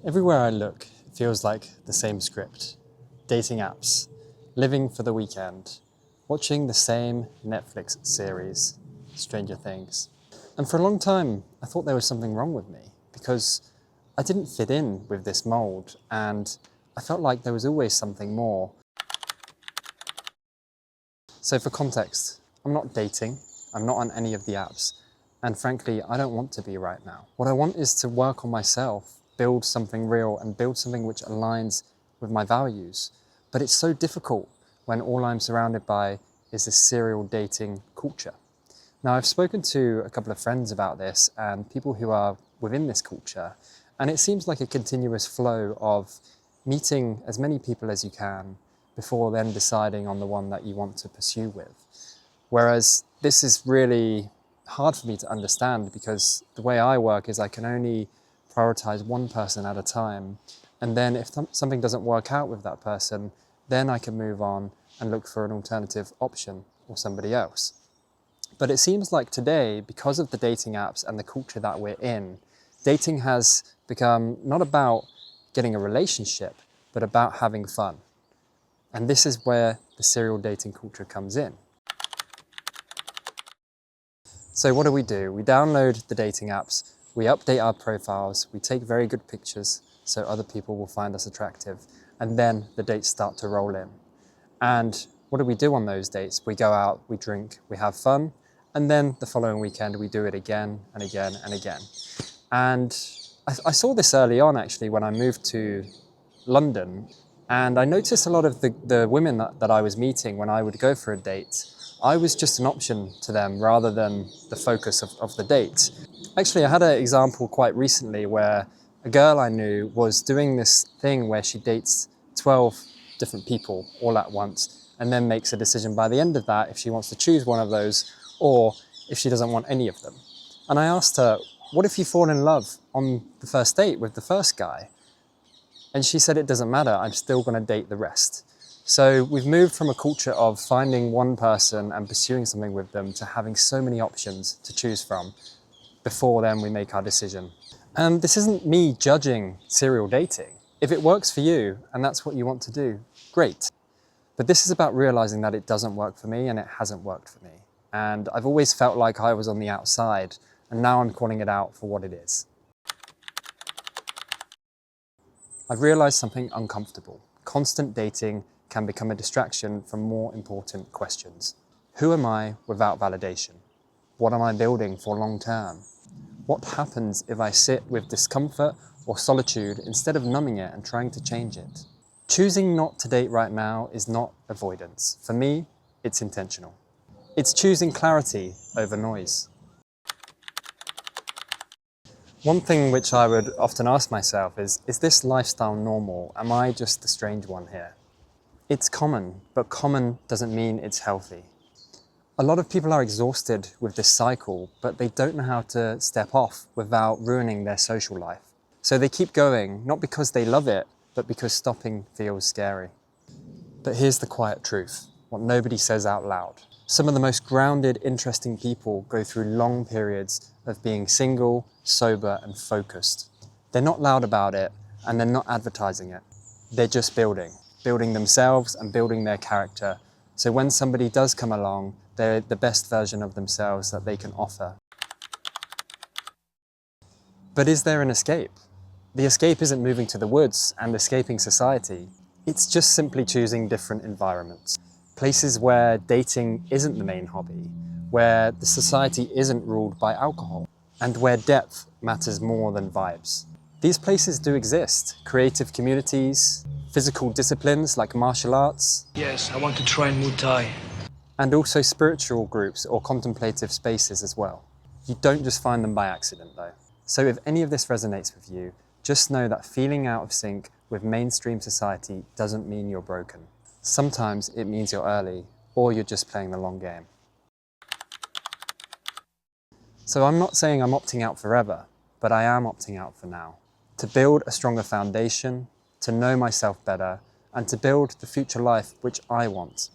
Everywhere I look, it feels like the same script. Dating apps, living for the weekend, watching the same Netflix series, Stranger Things. And for a long time, I thought there was something wrong with me because I didn't fit in with this mold and I felt like there was always something more. So for context, I'm not dating, I'm not on any of the apps, and frankly, I don't want to be right now. What I want is to work on myself, build something real and build something which aligns with my values. But it's so difficult when all I'm surrounded by is this serial dating culture. Now, I've spoken to a couple of friends about this and people who are within this culture, and it seems like a continuous flow of meeting as many people as you can before then deciding on the one that you want to pursue with. Whereas this is really hard for me to understand because the way I work is I can only prioritize one person at a time. And then if something doesn't work out with that person, then I can move on and look for an alternative option or somebody else. But it seems like today, because of the dating apps and the culture that we're in, dating has become not about getting a relationship, but about having fun. And this is where the serial dating culture comes in. So what do? We download the dating apps, we update our profiles, we take very good pictures so other people will find us attractive, and then the dates start to roll in. And what do we do on those dates? We go out, we drink, we have fun, and then the following weekend we do it again and again and again. And I saw this early on actually when I moved to London, and I noticed a lot of the women that I was meeting when I would go for a date, I was just an option to them rather than the focus of the date. Actually, I had an example quite recently where a girl I knew was doing this thing where she dates 12 different people all at once and then makes a decision by the end of that if she wants to choose one of those or if she doesn't want any of them. And I asked her, what if you fall in love on the first date with the first guy? And she said, it doesn't matter, I'm still going to date the rest. So we've moved from a culture of finding one person and pursuing something with them to having so many options to choose from before then we make our decision. And this isn't me judging serial dating. If it works for you and that's what you want to do, great. But this is about realizing that it doesn't work for me and it hasn't worked for me. And I've always felt like I was on the outside, and now I'm calling it out for what it is. I've realized something uncomfortable. Constant dating can become a distraction from more important questions. Who am I without validation? What am I building for long term? What happens if I sit with discomfort or solitude instead of numbing it and trying to change it? Choosing not to date right now is not avoidance. For me, it's intentional. It's choosing clarity over noise. One thing which I would often ask myself is this lifestyle normal? Am I just the strange one here? It's common, but common doesn't mean it's healthy. A lot of people are exhausted with this cycle, but they don't know how to step off without ruining their social life. So they keep going, not because they love it, but because stopping feels scary. But here's the quiet truth, what nobody says out loud. Some of the most grounded, interesting people go through long periods of being single, sober, and focused. They're not loud about it, and they're not advertising it. They're just building themselves and building their character. So when somebody does come along, they're the best version of themselves that they can offer. But is there an escape? The escape isn't moving to the woods and escaping society. It's just simply choosing different environments. Places where dating isn't the main hobby, where the society isn't ruled by alcohol, and where depth matters more than vibes. These places do exist. Creative communities, physical disciplines like martial arts. Yes, I want to train Muay Thai. And also spiritual groups or contemplative spaces as well. You don't just find them by accident though. So if any of this resonates with you, just know that feeling out of sync with mainstream society doesn't mean you're broken. Sometimes it means you're early, or you're just playing the long game. So I'm not saying I'm opting out forever, but I am opting out for now. To build a stronger foundation, to know myself better, and to build the future life which I want.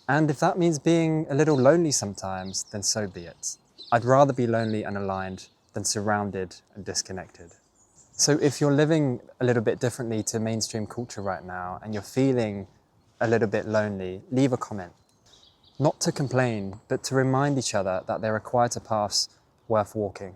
And if that means being a little lonely sometimes, then so be it. I'd rather be lonely and aligned than surrounded and disconnected. So if you're living a little bit differently to mainstream culture right now and you're feeling a little bit lonely, leave a comment. Not to complain, but to remind each other that there are quieter paths worth walking.